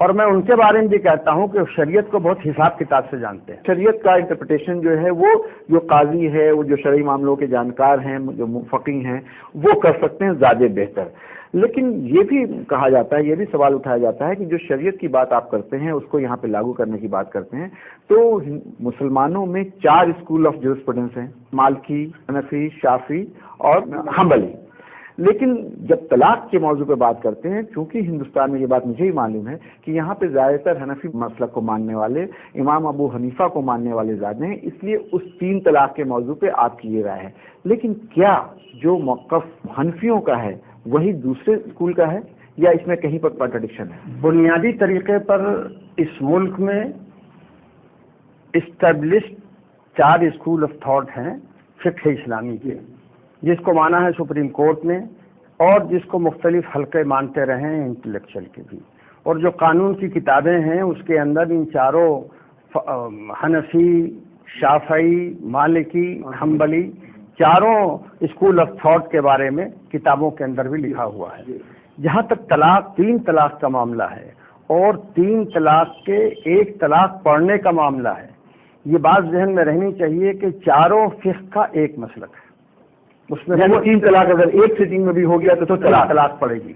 اور میں ان کے بارے میں بھی کہتا ہوں کہ شریعت کو بہت حساب کتاب سے جانتے ہیں. شریعت کا انٹرپریٹیشن جو ہے وہ جو قاضی ہے، وہ جو شرعی معاملوں کے جانکار ہیں، جو فقیہ ہیں، وہ کر سکتے ہیں زیادہ بہتر. لیکن یہ بھی کہا جاتا ہے، یہ بھی سوال اٹھایا جاتا ہے کہ جو شریعت کی بات آپ کرتے ہیں، اس کو یہاں پہ لاگو کرنے کی بات کرتے ہیں، تو مسلمانوں میں 4 اسکول آف جورسپروڈنس ہیں: مالکی، حنفی، شافعی اور حنبلی. لیکن جب طلاق کے موضوع پہ بات کرتے ہیں، چونکہ ہندوستان میں یہ بات مجھے ہی معلوم ہے کہ یہاں پہ زیادہ تر حنفی مسلک کو ماننے والے، امام ابو حنیفہ کو ماننے والے زیادہ ہیں، اس لیے اس 3 طلاق کے موضوع پہ آپ کی یہ رائے ہے. لیکن کیا جو موقف حنفیوں کا ہے وہی دوسرے اسکول کا ہے، یا اس میں کہیں پر کنٹرڈکشن ہے؟ بنیادی طریقے پر اس ملک میں اسٹیبلشڈ 4 اسکول آف تھاٹ ہیں فقہ اسلامی کے، جس کو مانا ہے سپریم کورٹ نے، اور جس کو مختلف حلقے مانتے رہے ہیں انٹلیکچوئل کے بھی. اور جو قانون کی کتابیں ہیں اس کے اندر ان چاروں حنفی، شافعی، مالکی، حنبلی، چاروں اسکول آف تھاٹ کے بارے میں کتابوں کے اندر بھی لکھا ہوا ہے. جہاں تک 3 طلاق کا معاملہ ہے اور 3 طلاق کے 1 طلاق پڑھنے کا معاملہ ہے، یہ بات ذہن میں رہنی چاہیے کہ چاروں فقہ کا ایک مسلک ہے. اس میں 3 طلاق اگر ایک سٹنگ میں بھی ہو گیا تو طلاق پڑے گی.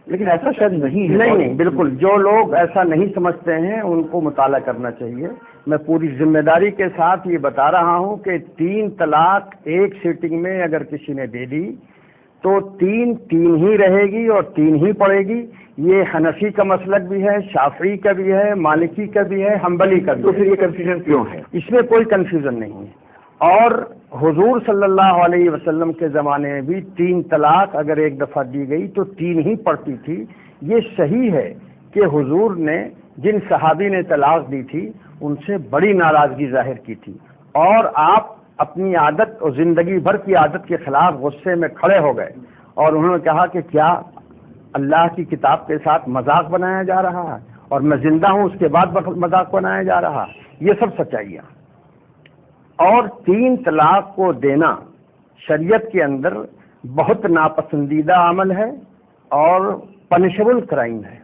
لیکن ایسا شاید نہیں ہے. نہیں، بالکل. جو لوگ ایسا نہیں سمجھتے ہیں ان کو مطالعہ کرنا چاہیے. میں پوری ذمہ داری کے ساتھ یہ بتا رہا ہوں کہ 3 طلاق ایک سیٹنگ میں اگر کسی نے دے دی تو 3 ہی رہے گی اور 3 ہی پڑے گی. یہ حنفی کا مسلک بھی ہے، شافعی کا بھی ہے، مالکی کا بھی ہے، حنبلی کا بھی ہے. تو پھر یہ کنفیوژن کیوں ہے؟ اس میں کوئی کنفیوژن نہیں ہے. اور حضور صلی اللہ علیہ وسلم کے زمانے میں بھی 3 طلاق اگر ایک دفعہ دی گئی تو 3 ہی پڑتی تھی. یہ صحیح ہے کہ حضور نے جن صحابی نے طلاق دی تھی ان سے بڑی ناراضگی ظاہر کی تھی، اور آپ اپنی عادت اور زندگی بھر کی عادت کے خلاف غصے میں کھڑے ہو گئے، اور انہوں نے کہا کہ کیا اللہ کی کتاب کے ساتھ مذاق بنایا جا رہا ہے، اور میں زندہ ہوں اس کے بعد مذاق بنایا جا رہا. یہ سب سچائیاں. اور 3 طلاق کو دینا شریعت کے اندر بہت ناپسندیدہ عمل ہے اور پنشبل کرائم ہے.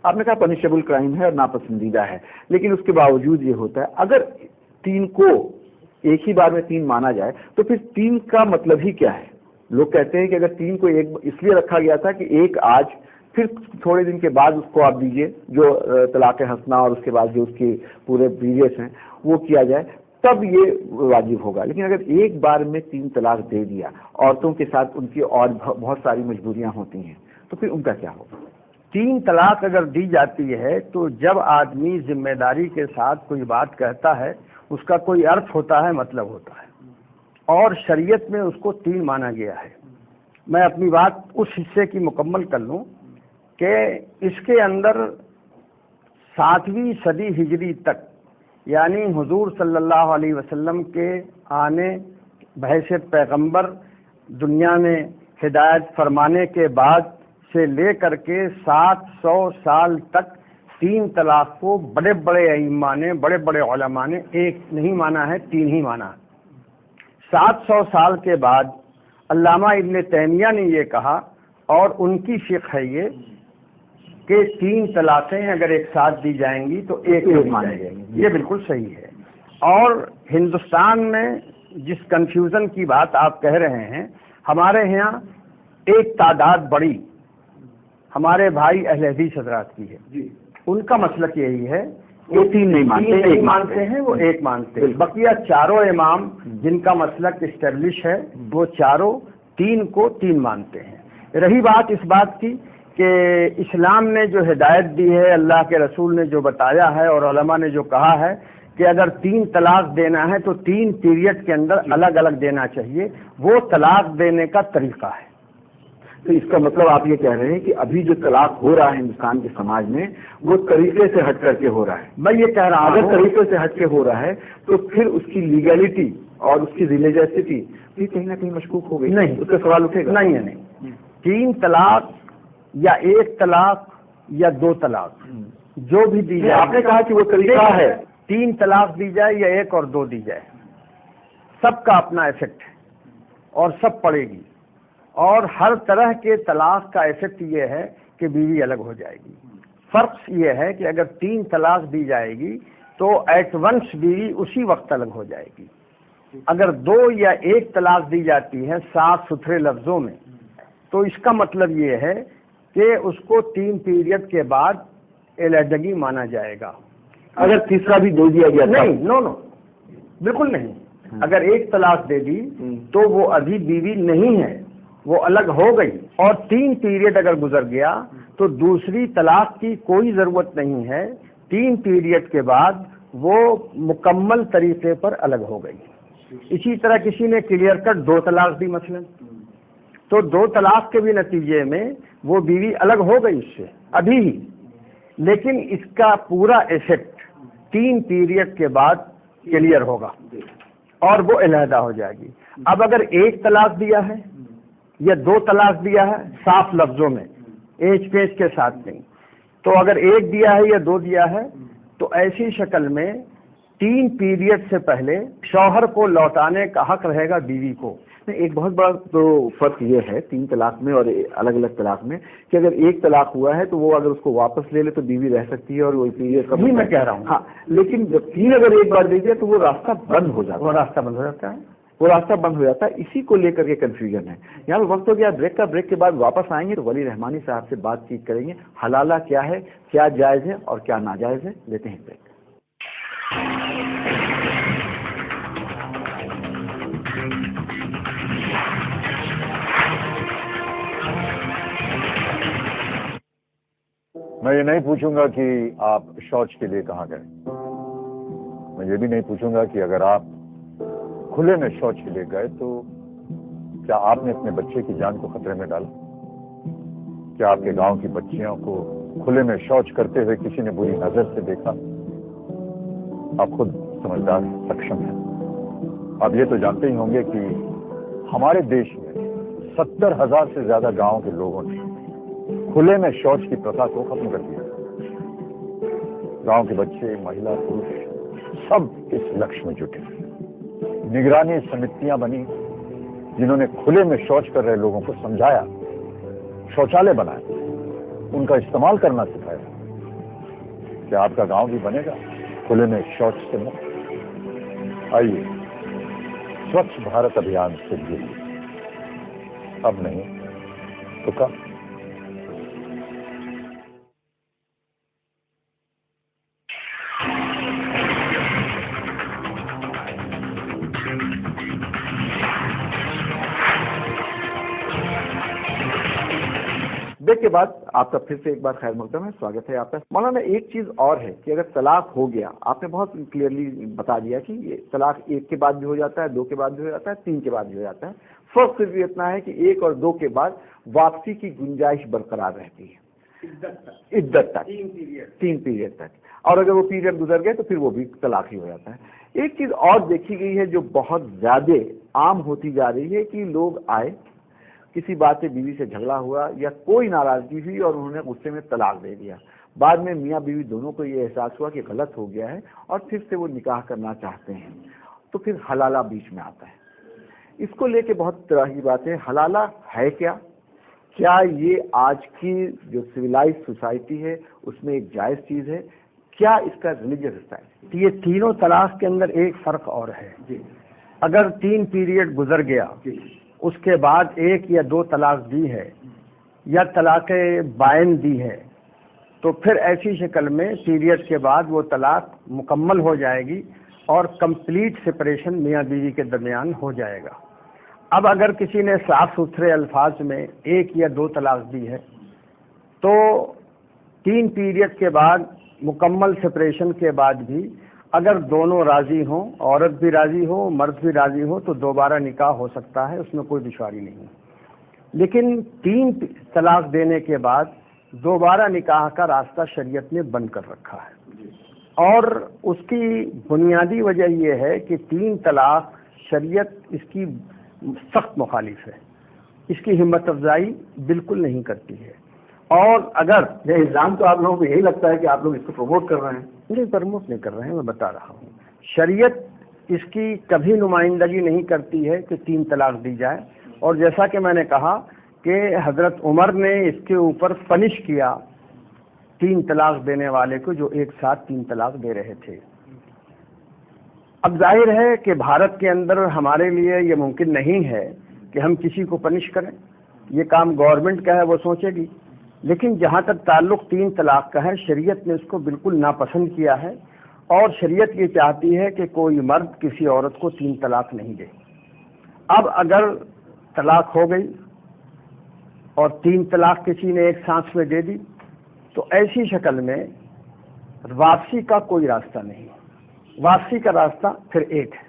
آپ نے کہا پنشبل کرائم ہے اور ناپسندیدہ ہے، لیکن اس کے باوجود یہ ہوتا ہے اگر 3 کو ایک ہی بار میں 3 مانا جائے تو پھر 3 کا مطلب ہی کیا ہے؟ لوگ کہتے ہیں کہ اگر 3 کو ایک اس لیے رکھا گیا تھا کہ ایک آج، پھر تھوڑے دن کے بعد اس کو آپ دیجئے جو طلاق حسنہ، اور اس کے بعد جو اس کے پورے پیریڈس ہیں وہ کیا جائے، تب یہ واجب ہوگا. لیکن اگر ایک بار میں 3 طلاق دے دیا، عورتوں کے ساتھ ان کی اور بہت ساری مجبوریاں ہوتی ہیں، تو پھر ان کا کیا ہوگا؟ 3 طلاق اگر دی جاتی ہے تو جب آدمی ذمہ داری کے ساتھ کوئی بات کہتا ہے اس کا کوئی ارتھ ہوتا ہے، مطلب ہوتا ہے، اور شریعت میں اس کو 3 مانا گیا ہے. میں اپنی بات اس حصے کی مکمل کر لوں کہ اس کے اندر 7ویں صدی ہجری تک، یعنی حضور صلی اللہ علیہ وسلم کے آنے بحیثیت پیغمبر دنیا میں ہدایت فرمانے کے بعد سے لے کر کے 700 سال تک 3 طلاق کو بڑے بڑے ائمہ نے، بڑے بڑے علماء نے ایک نہیں مانا ہے، 3 ہی مانا ہے. 700 سال کے بعد علامہ ابن تیمیہ نے یہ کہا، اور ان کی فقہ ہے یہ کہ 3 طلاقیں اگر ایک ساتھ دی جائیں گی تو ایک مانے جائیں گی. یہ بالکل صحیح ہے. اور ہندوستان میں جس کنفیوژن کی بات آپ کہہ رہے ہیں، ہمارے ہاں ایک تعداد بڑی ہمارے بھائی اہل حدیث حضرات کی ہے. ان کا مسلک یہی ہے وہ 3 نہیں مانتے، ایک مانتے ہیں، وہ ایک مانتے ہیں. بقیہ چاروں امام جن کا مسلک اسٹیبلش ہے وہ چاروں 3 کو 3 مانتے ہیں. رہی بات اس بات کی کہ اسلام نے جو ہدایت دی ہے، اللہ کے رسول نے جو بتایا ہے اور علماء نے جو کہا ہے کہ اگر 3 طلاق دینا ہے تو 3 پیریڈ کے اندر الگ الگ دینا چاہیے، وہ طلاق دینے کا طریقہ ہے. تو اس کا مطلب آپ یہ کہہ رہے ہیں کہ ابھی جو طلاق ہو رہا ہے ہندوستان کے سماج میں وہ طریقے سے ہٹ کر کے ہو رہا ہے. میں یہ کہہ رہا ہوں اگر طریقے سے ہٹ کے ہو رہا ہے تو پھر اس کی لیگلٹی اور اس کی ریلیجسٹی بھی کہیں نہ کہیں مشکوک ہو گئی. نہیں، اس کا سوال اٹھے گا. نہیں. 3 طلاق یا 1 طلاق یا 2 طلاق جو بھی دی جائے، آپ نے کہا کہ وہ طریقہ ہے. 3 طلاق دی جائے یا 1 اور 2 دی جائے، سب کا اپنا ایفیکٹ ہے اور سب پڑے گی. اور ہر طرح کے طلاق کا ایفیکٹ یہ ہے کہ بیوی الگ ہو جائے گی۔ فرق یہ ہے کہ اگر 3 طلاق دی جائے گی تو ایٹ ونس بیوی اسی وقت الگ ہو جائے گی۔ اگر 2 یا 1 طلاق دی جاتی ہے صاف ستھرے لفظوں میں تو اس کا مطلب یہ ہے کہ اس کو 3 پیریڈ کے بعد علیحدگی مانا جائے گا۔ اگر تیسرا بھی دے دیا گیا نہیں، نو بالکل نہیں۔ اگر 1 طلاق دے دی تو وہ ابھی بیوی نہیں ہے، وہ الگ ہو گئی، اور 3 پیریڈ اگر گزر گیا تو دوسری طلاق کی کوئی ضرورت نہیں ہے۔ 3 پیریڈ کے بعد وہ مکمل طریقے پر الگ ہو گئی۔ اسی طرح کسی نے کلیئر کٹ 2 طلاق دی مثلا، تو 2 طلاق کے بھی نتیجے میں وہ بیوی الگ ہو گئی اس سے ابھی ہی، لیکن اس کا پورا ایفیکٹ 3 پیریڈ کے بعد کلیئر ہوگا اور وہ علیحدہ ہو جائے گی۔ اب اگر 1 طلاق دیا ہے یا 2 طلاق دیا ہے صاف لفظوں میں، ایج پیج کے ساتھ نہیں، تو اگر 1 دیا ہے یا 2 دیا ہے تو ایسی شکل میں 3 پیریڈ سے پہلے شوہر کو لوٹانے کا حق رہے گا بیوی کو۔ ایک بہت بڑا تو فرق یہ ہے 3 طلاق میں اور الگ الگ طلاق میں کہ اگر 1 طلاق ہوا ہے تو وہ اگر اس کو واپس لے لے تو بیوی رہ سکتی ہے اور وہی پیریڈ کا میں کہہ رہا ہوں۔ ہاں، لیکن جب 3 اگر ایک بار دے دیا تو وہ راستہ بند ہو جاتا ہے، وہ راستہ بند ہو جاتا ہے۔ اسی کو لے کر کے کنفیوژن ہے۔ یہاں وقت ہو گیا بریک کا، بریک کے بعد واپس آئیں گے تو ولی رحمانی صاحب سے بات چیت کریں گے، حلالہ کیا ہے، کیا جائز ہے اور کیا ناجائز ہے۔ لیتے ہیں بریک۔ میں یہ نہیں پوچھوں گا کہ آپ شوچ کے لیے کہاں گئے، میں یہ بھی نہیں پوچھوں گا کہ اگر آپ کھلے میں شوچ کے لیے گئے تو کیا آپ نے اپنے بچے کی جان کو خطرے میں ڈالا؟ کیا آپ کے گاؤں کی بچیوں کو کھلے میں شوچ کرتے ہوئے کسی نے بری نظر سے دیکھا؟ آپ خود سمجھدار سکشم ہیں، آپ یہ تو جانتے ہی ہوں گے کہ ہمارے دیش میں 70,000 سے زیادہ گاؤں کے لوگوں نے کھلے میں شوچ کی پرتھا کو ختم کر دیا۔ گاؤں کے بچے، مہیلا، پروش سب اس لکش میں جٹے۔ نگرانی سمیتیاں بنی جنہوں نے کھلے میں شوچ کر رہے لوگوں کو سمجھایا، شوچالے بنائے، ان کا استعمال کرنا سکھایا۔ کیا آپ کا گاؤں بھی بنے گا کھلے میں شوچ سے مکت؟ آئیے سوچھ بھارت ابھیان سے جڑیے، اب نہیں تو کب۔ بریک کے بعد آپ کا پھر سے ایک بار خیر مقدم ہے، سواگت ہے آپ کا۔ مولانا ایک چیز اور ہے کہ اگر طلاق ہو گیا، آپ نے بہت کلیئرلی بتا دیا کہ یہ طلاق 1 کے بعد بھی ہو جاتا ہے، 2 کے بعد بھی ہو جاتا ہے، 3 کے بعد بھی ہو جاتا ہے۔ فرق صرف اتنا ہے کہ 1 اور 2 کے بعد واپسی کی گنجائش برقرار رہتی ہے عدت تک، 3 پیریڈ تک، اور اگر وہ پیریڈ گزر گئے تو پھر وہ بھی طلاق ہی ہو جاتا ہے۔ ایک چیز اور دیکھی گئی ہے جو بہت زیادہ عام ہوتی جا رہی ہے کہ لوگ آئے، کسی بات سے بیوی سے جھگڑا ہوا یا کوئی ناراضگی ہوئی اور انہوں نے غصے میں طلاق دے دیا، بعد میں میاں بیوی دونوں کو یہ احساس ہوا کہ غلط ہو گیا ہے اور پھر سے وہ نکاح کرنا چاہتے ہیں، تو پھر حلالہ بیچ میں آتا ہے۔ اس کو لے کے بہت طرح کی باتیں، حلالہ ہے کیا یہ آج کی جو سویلائز سوسائٹی ہے اس میں ایک جائز چیز ہے؟ کیا اس کا ریلیجیس حصہ ہے؟ یہ تینوں طلاق کے اندر ایک فرق اور ہے۔ اگر 3 پیریڈ گزر گیا، اس کے بعد 1 یا 2 طلاق دی ہے یا طلاق بائن دی ہے تو پھر ایسی شکل میں پیریڈ کے بعد وہ طلاق مکمل ہو جائے گی اور کمپلیٹ سپریشن میاں بیوی کے درمیان ہو جائے گا۔ اب اگر کسی نے صاف ستھرے الفاظ میں 1 یا 2 طلاق دی ہے تو 3 پیریڈ کے بعد مکمل سپریشن کے بعد بھی اگر دونوں راضی ہوں، عورت بھی راضی ہو، مرد بھی راضی ہو، تو دوبارہ نکاح ہو سکتا ہے، اس میں کوئی دشواری نہیں۔ لیکن 3 طلاق دینے کے بعد دوبارہ نکاح کا راستہ شریعت نے بند کر رکھا ہے، اور اس کی بنیادی وجہ یہ ہے کہ 3 طلاق شریعت اس کی سخت مخالف ہے، اس کی ہمت افزائی بالکل نہیں کرتی ہے۔ اور اگر یہ الزام تو آپ لوگوں کو یہی لگتا ہے کہ آپ لوگ اس کو پروموٹ کر رہے ہیں؟ نہیں، پروموٹ نہیں کر رہے ہیں، میں بتا رہا ہوں شریعت اس کی کبھی نمائندگی نہیں کرتی ہے کہ 3 طلاق دی جائے، اور جیسا کہ میں نے کہا کہ حضرت عمر نے اس کے اوپر پنش کیا 3 طلاق دینے والے کو جو ایک ساتھ 3 طلاق دے رہے تھے۔ اب ظاہر ہے کہ بھارت کے اندر ہمارے لیے یہ ممکن نہیں ہے کہ ہم کسی کو پنش کریں، یہ کام گورنمنٹ کا ہے، وہ سوچے گی، لیکن جہاں تک تعلق 3 طلاق کا ہے، شریعت نے اس کو بالکل ناپسند کیا ہے، اور شریعت یہ چاہتی ہے کہ کوئی مرد کسی عورت کو 3 طلاق نہیں دے۔ اب اگر طلاق ہو گئی اور 3 طلاق کسی نے ایک سانس میں دے دی تو ایسی شکل میں واپسی کا کوئی راستہ نہیں، واپسی کا راستہ پھر ایک ہے،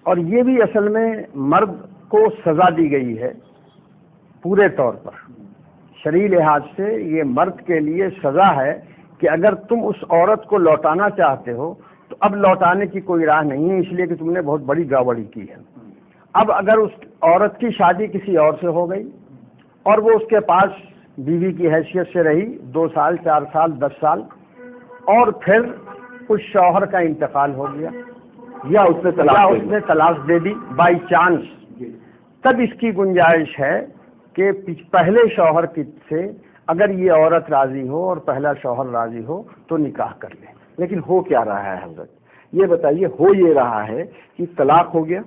اور یہ بھی اصل میں مرد کو سزا دی گئی ہے پورے طور پر، شرعی لحاظ سے یہ مرد کے لیے سزا ہے کہ اگر تم اس عورت کو لوٹانا چاہتے ہو تو اب لوٹانے کی کوئی راہ نہیں ہے، اس لیے کہ تم نے بہت بڑی گڑبڑی کی ہے۔ اب اگر اس عورت کی شادی کسی اور سے ہو گئی اور وہ اس کے پاس بیوی کی حیثیت سے رہی 2 سال 4 سال 10 سال، اور پھر اس شوہر کا انتقال ہو گیا یا اس نے طلاق دے دی بائی چانس، تب اس کی گنجائش ہے کہ پہلے شوہر سے اگر یہ عورت راضی ہو اور پہلا شوہر راضی ہو تو نکاح کر لے۔ لیکن ہو کیا رہا ہے حضرت، یہ بتائیے، ہو یہ رہا ہے کہ طلاق ہو گیا،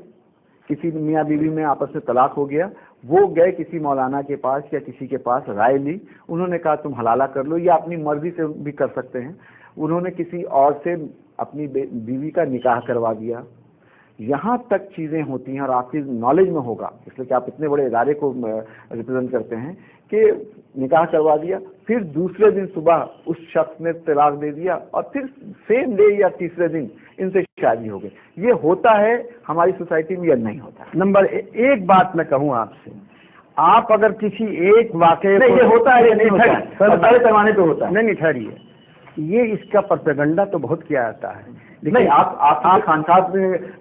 کسی میاں بیوی میں آپس میں طلاق ہو گیا، وہ گئے کسی مولانا کے پاس یا کسی کے پاس رائے لی، انہوں نے کہا تم حلالہ کر لو، یا اپنی مرضی سے بھی کر سکتے ہیں، انہوں نے کسی اور سے اپنی بیوی کا نکاح کروا دیا۔ یہاں تک چیزیں ہوتی ہیں، اور آپ کی نالج میں ہوگا اس لیے کہ آپ اتنے بڑے ادارے کو ریپرزینٹ کرتے ہیں، کہ نکاح کروا دیا، پھر دوسرے دن صبح اس شخص نے طلاق دے دیا، اور پھر سیم ڈے یا تیسرے دن ان سے شادی ہو گئی۔ یہ ہوتا ہے ہماری سوسائٹی میں یا نہیں ہوتا؟ نمبر ایک بات میں کہوں آپ سے، آپ اگر کسی ایک واقعے یہ ہوتا ہے یا نہیں ہوتا ہے؟ بڑے پیمانے پہ ہوتا ہے؟ نہیں ٹھہریے، یہ اس کا پروپیگنڈا تو بہت کیا جاتا ہے، نہیں، آپ خانقاہ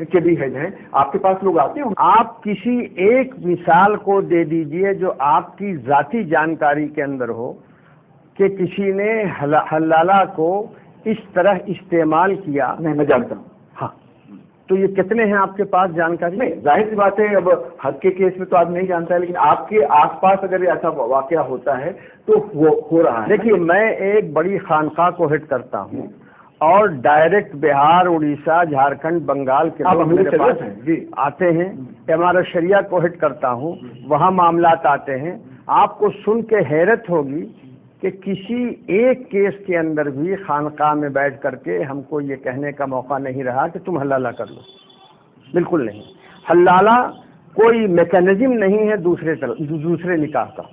کے بھی ہیڈ ہیں، آپ کے پاس لوگ آتے ہیں، آپ کسی ایک مثال کو دے دیجئے جو آپ کی ذاتی جانکاری کے اندر ہو کہ کسی نے حلالہ کو اس طرح استعمال کیا۔ نہیں، میں جانتا ہوں۔ ہاں، تو یہ کتنے ہیں آپ کے پاس جانکاری؟ نہیں، ظاہر سی بات ہے، اب حد کے کیس میں تو آپ نہیں جانتا ہے، لیکن آپ کے آس پاس اگر ایسا واقعہ ہوتا ہے تو وہ ہو رہا ہے۔ دیکھیے، میں ایک بڑی خانقاہ کو ہیڈ کرتا ہوں، اور ڈائریکٹ بہار، اڑیسہ، جھارکھنڈ، بنگال کے لوگ میرے پاس آتے ہیں، امارت شریعہ کو ہیڈ کرتا ہوں، وہاں معاملات آتے ہیں۔ آپ کو سن کے حیرت ہوگی کہ کسی ایک کیس کے اندر بھی خانقاہ میں بیٹھ کر کے ہم کو یہ کہنے کا موقع نہیں رہا کہ تم حلالہ کر لو، بالکل نہیں۔ حلالہ کوئی میکینزم نہیں ہے دوسرے نکاح کا۔